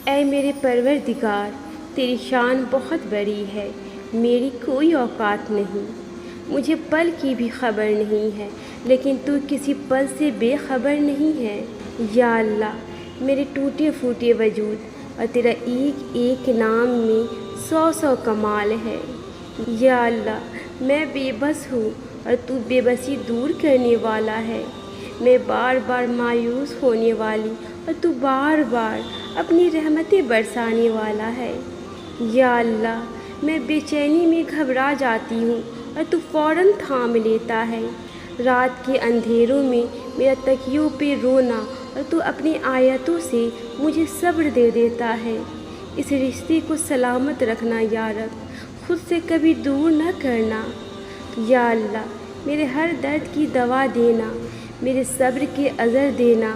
اے میرے پروردگار، تیری شان بہت بڑی ہے، میری کوئی اوقات نہیں، مجھے پل کی بھی خبر نہیں ہے، لیکن تو کسی پل سے بے خبر نہیں ہے۔ یا اللہ، میرے ٹوٹے پھوٹے وجود اور تیرا ایک ایک نام میں 100 کمال ہے۔ یا اللہ، میں بے بس ہوں اور تو بے بسی دور کرنے والا ہے۔ میں بار بار مایوس ہونے والی اور تو بار بار اپنی رحمتیں برسانے والا ہے۔ یا اللہ، میں بے چینی میں گھبرا جاتی ہوں اور تو فوراً تھام لیتا ہے۔ رات کے اندھیروں میں میرا تکیوں پہ رونا اور تو اپنی آیتوں سے مجھے صبر دے دیتا ہے۔ اس رشتے کو سلامت رکھنا یا رب، خود سے کبھی دور نہ کرنا۔ یا اللہ، میرے ہر درد کی دوا دینا، میرے صبر کے عذر دینا۔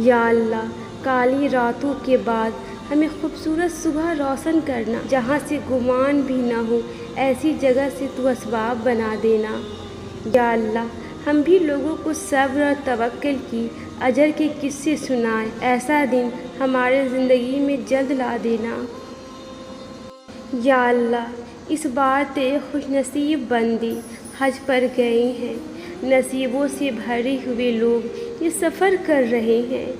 یا اللہ، کالی راتوں کے بعد ہمیں خوبصورت صبح روشن کرنا، جہاں سے گمان بھی نہ ہو ایسی جگہ سے تو اسباب بنا دینا۔ یا اللہ، ہم بھی لوگوں کو صبر اور توکل کی اجر کے قصے سنائیں، ایسا دن ہمارے زندگی میں جلد لا دینا۔ یا اللہ، اس بار تیرے خوش نصیب بندے حج پر گئے ہیں، نصیبوں سے بھرے ہوئے لوگ یہ سفر کر رہے ہیں۔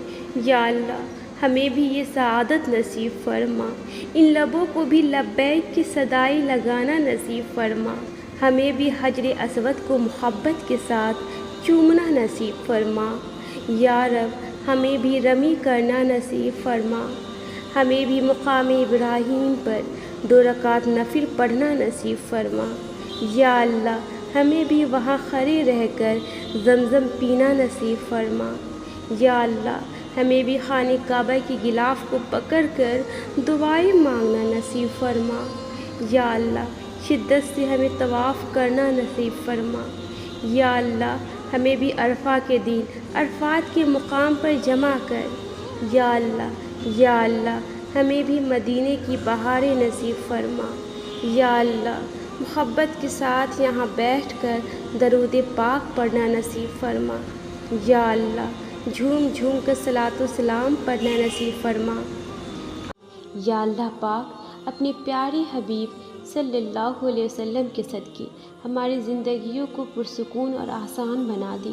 یا اللہ، ہمیں بھی یہ سعادت نصیب فرما، ان لبوں کو بھی لبیک کی صدائی لگانا نصیب فرما۔ ہمیں بھی حجر اسود کو محبت کے ساتھ چومنا نصیب فرما۔ یا رب، ہمیں بھی رمی کرنا نصیب فرما۔ ہمیں بھی مقام ابراہیم پر 2 رکعت نفل پڑھنا نصیب فرما۔ یا اللہ، ہمیں بھی وہاں کھڑے رہ کر زمزم پینا نصیب فرما۔ یا اللہ، ہمیں بھی خانہ کعبہ کی غلاف کو پکڑ کر دعائیں مانگنا نصیب فرما۔ یا اللہ، شدت سے ہمیں طواف کرنا نصیب فرما۔ یا اللہ، ہمیں بھی عرفہ کے دن عرفات کے مقام پر جمع کر۔ یا اللہ، ہمیں بھی مدینے کی بہاریں نصیب فرما۔ یا اللہ، محبت کے ساتھ یہاں بیٹھ کر درود پاک پڑھنا نصیب فرما۔ یا اللہ، جھوم جھوم کر صلاۃ و سلام پڑھنا نصیب فرما۔ یا اللہ پاک، اپنے پیارے حبیب صلی اللہ علیہ وسلم کے صدقے ہماری زندگیوں کو پرسکون اور آسان بنا دے۔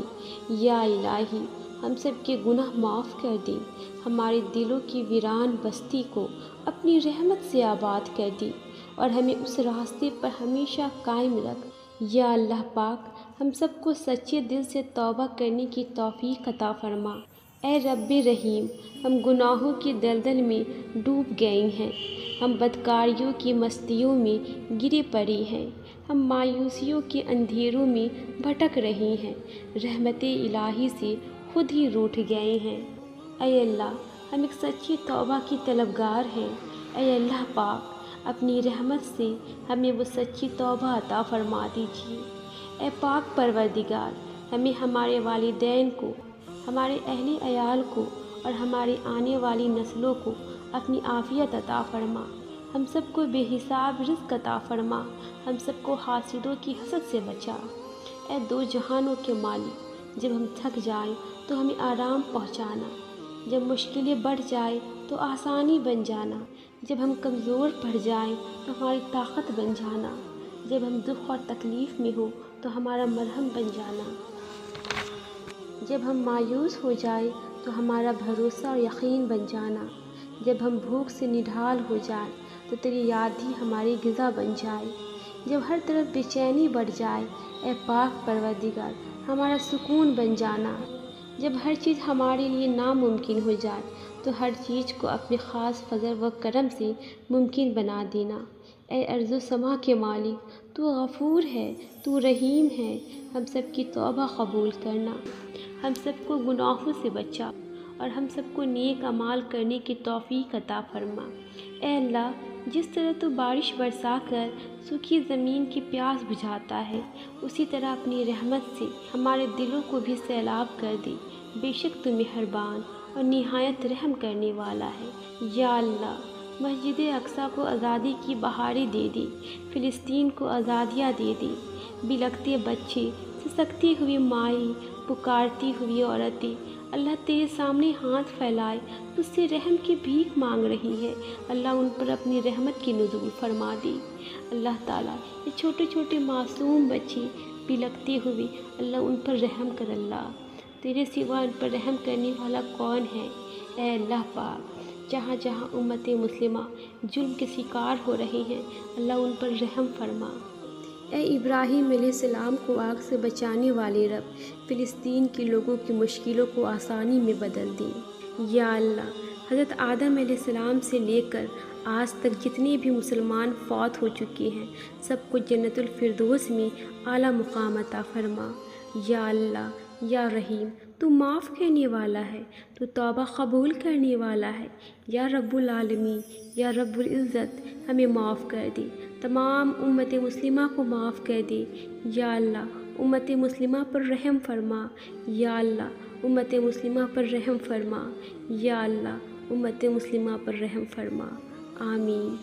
یا الہی، ہم سب کے گناہ معاف کر دے، ہمارے دلوں کی ویران بستی کو اپنی رحمت سے آباد کر دے اور ہمیں اس راستے پر ہمیشہ قائم رکھ۔ یا اللہ پاک، ہم سب کو سچے دل سے توبہ کرنے کی توفیق عطا فرما۔ اے رب رحیم، ہم گناہوں کی دلدل میں ڈوب گئے ہیں، ہم بدکاریوں کی مستیوں میں گرے پڑے ہیں، ہم مایوسیوں کے اندھیروں میں بھٹک رہے ہیں، رحمت الہی سے خود ہی روٹھ گئے ہیں۔ اے اللہ، ہم ایک سچی توبہ کی طلبگار ہیں۔ اے اللہ پاک، اپنی رحمت سے ہمیں وہ سچی توبہ عطا فرما دیجیے۔ اے پاک پروردگار، ہمیں ہمارے والدین کو، ہمارے اہل عیال کو اور ہماری آنے والی نسلوں کو اپنی عافیت عطا فرما۔ ہم سب کو بے حساب رزق عطا فرما، ہم سب کو حاسدوں کی حسد سے بچا۔ اے 2 جہانوں کے مالک، جب ہم تھک جائیں تو ہمیں آرام پہنچانا، جب مشکلیں بڑھ جائیں تو آسانی بن جانا، جب ہم کمزور پڑ جائیں تو ہماری طاقت بن جانا، جب ہم دکھ اور تکلیف میں ہو تو ہمارا مرہم بن جانا، جب ہم مایوس ہو جائیں تو ہمارا بھروسہ اور یقین بن جانا، جب ہم بھوک سے نڈھال ہو جائیں تو تیری یاد ہی ہماری غذا بن جائے، جب ہر طرف بے چینی بڑھ جائے، اے پاک پروردگار، ہمارا سکون بن جانا، جب ہر چیز ہمارے لیے ناممکن ہو جائے تو ہر چیز کو اپنے خاص فضل و کرم سے ممکن بنا دینا۔ اے ارض و سما کے مالک، تو غفور ہے، تو رحیم ہے، ہم سب کی توبہ قبول کرنا، ہم سب کو گناہوں سے بچا اور ہم سب کو نیک اعمال کرنے کی توفیق عطا فرما۔ اے اللہ، جس طرح تو بارش برسا کر سوکھی زمین کی پیاس بجھاتا ہے، اسی طرح اپنی رحمت سے ہمارے دلوں کو بھی سیلاب کر دے۔ بے شک تو مہربان اور نہایت رحم کرنے والا ہے۔ یا اللہ، مسجد اقصیٰ کو آزادی کی بہاریں دے دے، فلسطین کو آزادیاں دے دے، بلکتے بچے، سسکتی ہوئی مائیں، پکارتی ہوئی عورتیں اللہ تیرے سامنے ہاتھ پھیلائے تو اس سے رحم کی بھیک مانگ رہی ہے، اللہ ان پر اپنی رحمت کی نزول فرما دی۔ اللہ تعالیٰ یہ چھوٹے چھوٹے معصوم بچے بلکتے ہوئے اللہ ان پر رحم کر۔ اللہ تیرے سوا ان پر رحم کرنے والا کون ہے؟ اے اللہ پاک، جہاں جہاں امت مسلمہ ظلم کے شکار ہو رہے ہیں اللہ ان پر رحم فرما۔ اے ابراہیم علیہ السلام کو آگ سے بچانے والے رب، فلسطین کے لوگوں کی مشکلوں کو آسانی میں بدل دی۔ یا اللہ، حضرت آدم علیہ السلام سے لے کر آج تک جتنے بھی مسلمان فوت ہو چکے ہیں سب کو جنت الفردوس میں اعلیٰ مقام عطا فرما۔ یا اللہ، یا رحیم، تو معاف کرنے والا ہے، تو توبہ قبول کرنے والا ہے۔ یا رب العالمین، یا رب العزت، ہمیں معاف کر دے، تمام امت مسلمہ کو معاف کر دے۔ یا اللہ، امت مسلمہ پر رحم فرما۔ یا اللہ، امت مسلمہ پر رحم فرما۔ یا اللہ، امت مسلمہ پر رحم فرما۔ آمین۔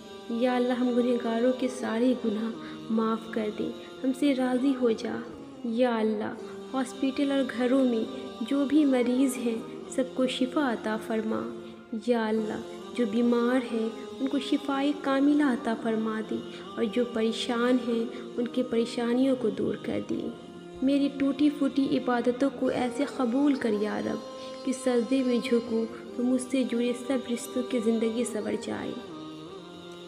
یا اللہ، ہم گنہگاروں کے سارے گناہ معاف کر دے، ہم سے راضی ہو جا۔ یا اللہ، ہاسپیٹل اور گھروں میں جو بھی مریض ہیں سب کو شفا عطا فرما۔ یا اللہ، جو بیمار ہیں ان کو شفائے کاملہ عطا فرما دی، اور جو پریشان ہیں ان کی پریشانیوں کو دور کر دی۔ میری ٹوٹی پھوٹی عبادتوں کو ایسے قبول کر یا رب کہ سجدے میں جھکوں تو مجھ سے جڑے سب رشتوں کی زندگی سنور جائے۔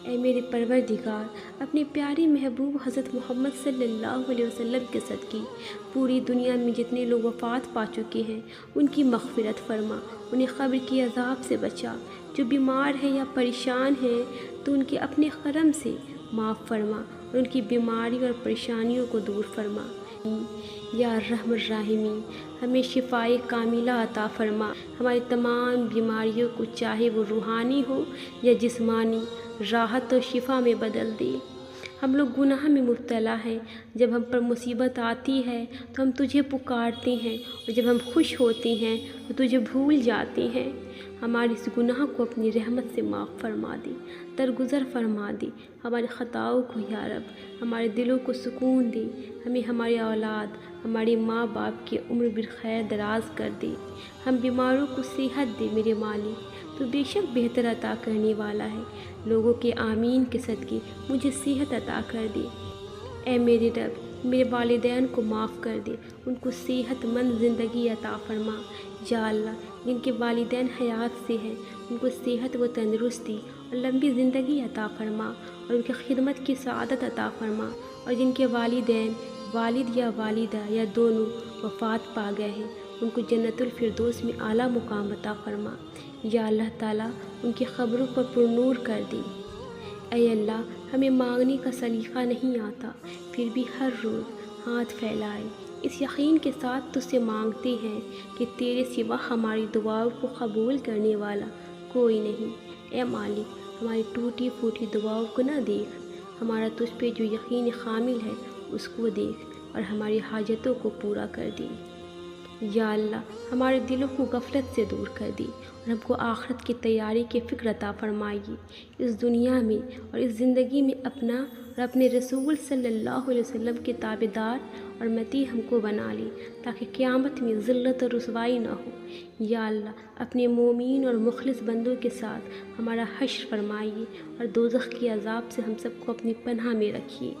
اے میرے پروردگار، اپنے پیارے محبوب حضرت محمد صلی اللہ علیہ وسلم کے صدقے پوری دنیا میں جتنے لوگ وفات پا چکے ہیں ان کی مغفرت فرما، انہیں قبر کی عذاب سے بچا۔ جو بیمار ہیں یا پریشان ہیں تو ان کے اپنے کرم سے معاف فرما اور ان کی بیماری اور پریشانیوں کو دور فرما۔ یا ارحم الراحمین، ہمیں شفائے کاملہ عطا فرما، ہماری تمام بیماریوں کو چاہے وہ روحانی ہو یا جسمانی راحت و شفا میں بدل دے۔ ہم لوگ گناہ میں مبتلا ہیں، جب ہم پر مصیبت آتی ہے تو ہم تجھے پکارتے ہیں، اور جب ہم خوش ہوتے ہیں تو تجھے بھول جاتے ہیں۔ ہمارے اس گناہ کو اپنی رحمت سے معاف فرما دے، درگزر فرما دے، ہماری خطاؤں کو یا رب، ہمارے دلوں کو سکون دے، ہمیں ہماری اولاد، ہمارے ماں باپ کی عمر بالخیر دراز کر دے۔ ہم بیماروں کو صحت دے میرے مالک، تو بے شک بہتر عطا کرنے والا ہے۔ لوگوں کے آمین کے صدقے مجھے صحت عطا کر دے۔ اے میرے رب، میرے والدین کو معاف کر دے، ان کو صحت مند زندگی عطا فرما۔ یا اللہ، جن کے والدین حیات سے ہیں ان کو صحت و تندرستی اور لمبی زندگی عطا فرما، اور ان کی خدمت کی سعادت عطا فرما۔ اور جن کے والدین، والد یا والدہ یا دونوں وفات پا گئے ہیں ان کو جنت الفردوس میں اعلیٰ مقام عطا فرما۔ یا اللہ تعالیٰ، ان کی قبروں پر پرنور کر دی۔ اے اللہ، ہمیں مانگنے کا سلیقہ نہیں آتا، پھر بھی ہر روز ہاتھ پھیلائے اس یقین کے ساتھ تجھ سے مانگتے ہیں کہ تیرے سوا ہماری دعاؤں کو قبول کرنے والا کوئی نہیں۔ اے مالک، ہماری ٹوٹی پھوٹی دعاؤں کو نہ دیکھ، ہمارا تجھ پہ جو یقین کامل ہے اس کو دیکھ، اور ہماری حاجتوں کو پورا کر دے۔ یا اللہ، ہمارے دلوں کو غفلت سے دور کر دی، اور ہم کو آخرت کی تیاری کی فکر عطا فرمائیے۔ اس دنیا میں اور اس زندگی میں اپنا اور اپنے رسول صلی اللہ علیہ وسلم کے تابعدار اور مطیع ہم کو بنا لی، تاکہ قیامت میں ذلت اور رسوائی نہ ہو۔ یا اللہ، اپنے مومین اور مخلص بندوں کے ساتھ ہمارا حشر فرمائیے، اور دوزخ کی عذاب سے ہم سب کو اپنی پناہ میں رکھیے۔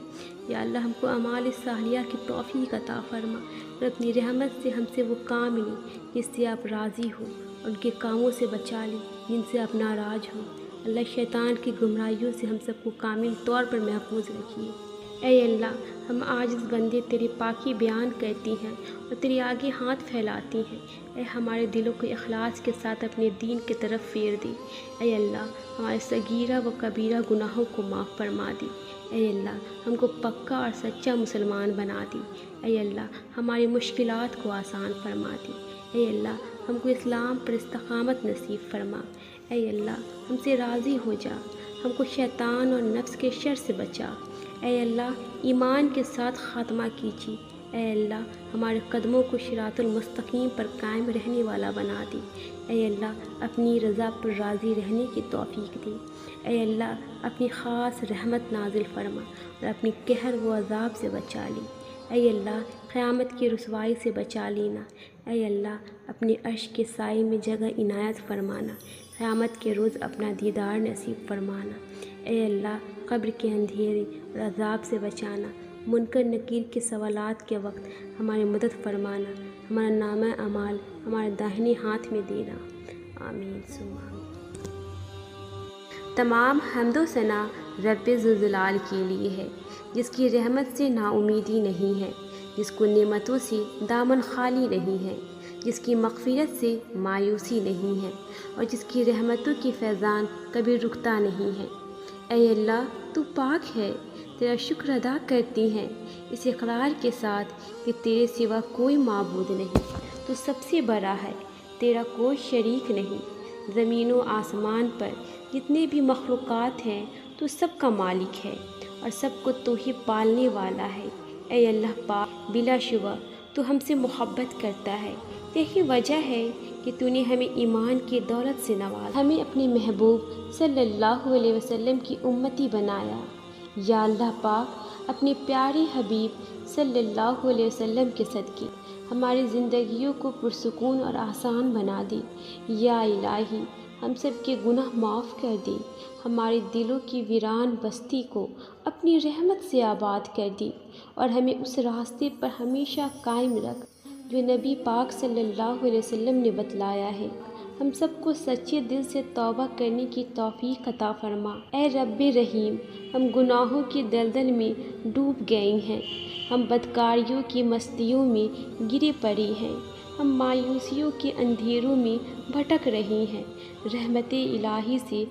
یا اللہ، ہم کو اعمال صالحہ کی توفیق عطا فرما، اور اپنی رحمت سے ہم سے وہ کام لیں جس سے آپ راضی ہو، اور ان کے کاموں سے بچا لیں جن سے آپ ناراض ہو۔ اللہ، شیطان کی گمراہیوں سے ہم سب کو کامل طور پر محفوظ رکھیے۔ اے اللہ، ہم عاجز بندے تیری پاکی بیان کرتی ہیں اور تیرے آگے ہاتھ پھیلاتی ہیں۔ اے ہمارے دلوں کو اخلاص کے ساتھ اپنے دین کی طرف پھیر دے۔ اے اللہ، ہمارے صغیرہ و کبیرہ گناہوں کو معاف فرما دے۔ اے اللہ، ہم کو پکا اور سچا مسلمان بنا دے۔ اے اللہ، ہماری مشکلات کو آسان فرما دے۔ اے اللہ، ہم کو اسلام پر استقامت نصیب فرما۔ اے اللہ، ہم سے راضی ہو جا، ہم کو شیطان اور نفس کے شر سے بچا۔ اے اللہ، ایمان کے ساتھ خاتمہ کیجیے۔ اے اللہ، ہمارے قدموں کو صراط المستقیم پر قائم رہنے والا بنا دے۔ اے اللہ، اپنی رضا پر راضی رہنے کی توفیق دے۔ اے اللہ، اپنی خاص رحمت نازل فرما، اور اپنی قہر و عذاب سے بچا لے۔ اے اللہ، قیامت کی رسوائی سے بچا لینا۔ اے اللہ اپنے عرش کے سائے میں جگہ عنایت فرمانا، قیامت کے روز اپنا دیدار نصیب فرمانا۔ اے اللہ قبر کے اندھیرے اور عذاب سے بچانا، منکر نکیر کے سوالات کے وقت ہماری مدد فرمانا، ہمارا نامہ اعمال ہمارے داہنے ہاتھ میں دینا، آمین ثم آمین۔ تمام حمد و ثنا رب ذوالجلال کے لیے ہے، جس کی رحمت سے نا امیدی نہیں ہے، جس کو نعمتوں سے دامن خالی نہیں ہے، جس کی مغفرت سے مایوسی نہیں ہے، اور جس کی رحمتوں کی فیضان کبھی رکتا نہیں ہے۔ اے اللہ تو پاک ہے، تیرا شکر ادا کرتی ہیں اس اقرار کے ساتھ کہ تیرے سوا کوئی معبود نہیں، تو سب سے بڑا ہے، تیرا کوئی شریک نہیں۔ زمین و آسمان پر جتنے بھی مخلوقات ہیں تو سب کا مالک ہے اور سب کو تو ہی پالنے والا ہے۔ اے اللہ پاک بلا شبہ تو ہم سے محبت کرتا ہے، یہی وجہ ہے کہ تو نے ہمیں ایمان کی دولت سے نوازا، ہمیں اپنے محبوب صلی اللہ علیہ وسلم کی امتی بنایا۔ یا اللہ پاک اپنے پیارے حبیب صلی اللہ علیہ وسلم کے صدقے ہماری زندگیوں کو پرسکون اور آسان بنا دے۔ یا الہی ہم سب کے گناہ معاف کر دے، ہمارے دلوں کی ویران بستی کو اپنی رحمت سے آباد کر دے، اور ہمیں اس راستے پر ہمیشہ قائم رکھ جو نبی پاک صلی اللہ علیہ وسلم نے بتلایا ہے۔ ہم سب کو سچے دل سے توبہ کرنے کی توفیق عطا فرما۔ اے رب رحیم، ہم گناہوں کی دلدل میں ڈوب گئے ہیں، ہم بدکاریوں کی مستیوں میں گرے پڑے ہیں، ہم مایوسیوں کے اندھیروں میں بھٹک رہے ہیں۔ رحمت الہی سے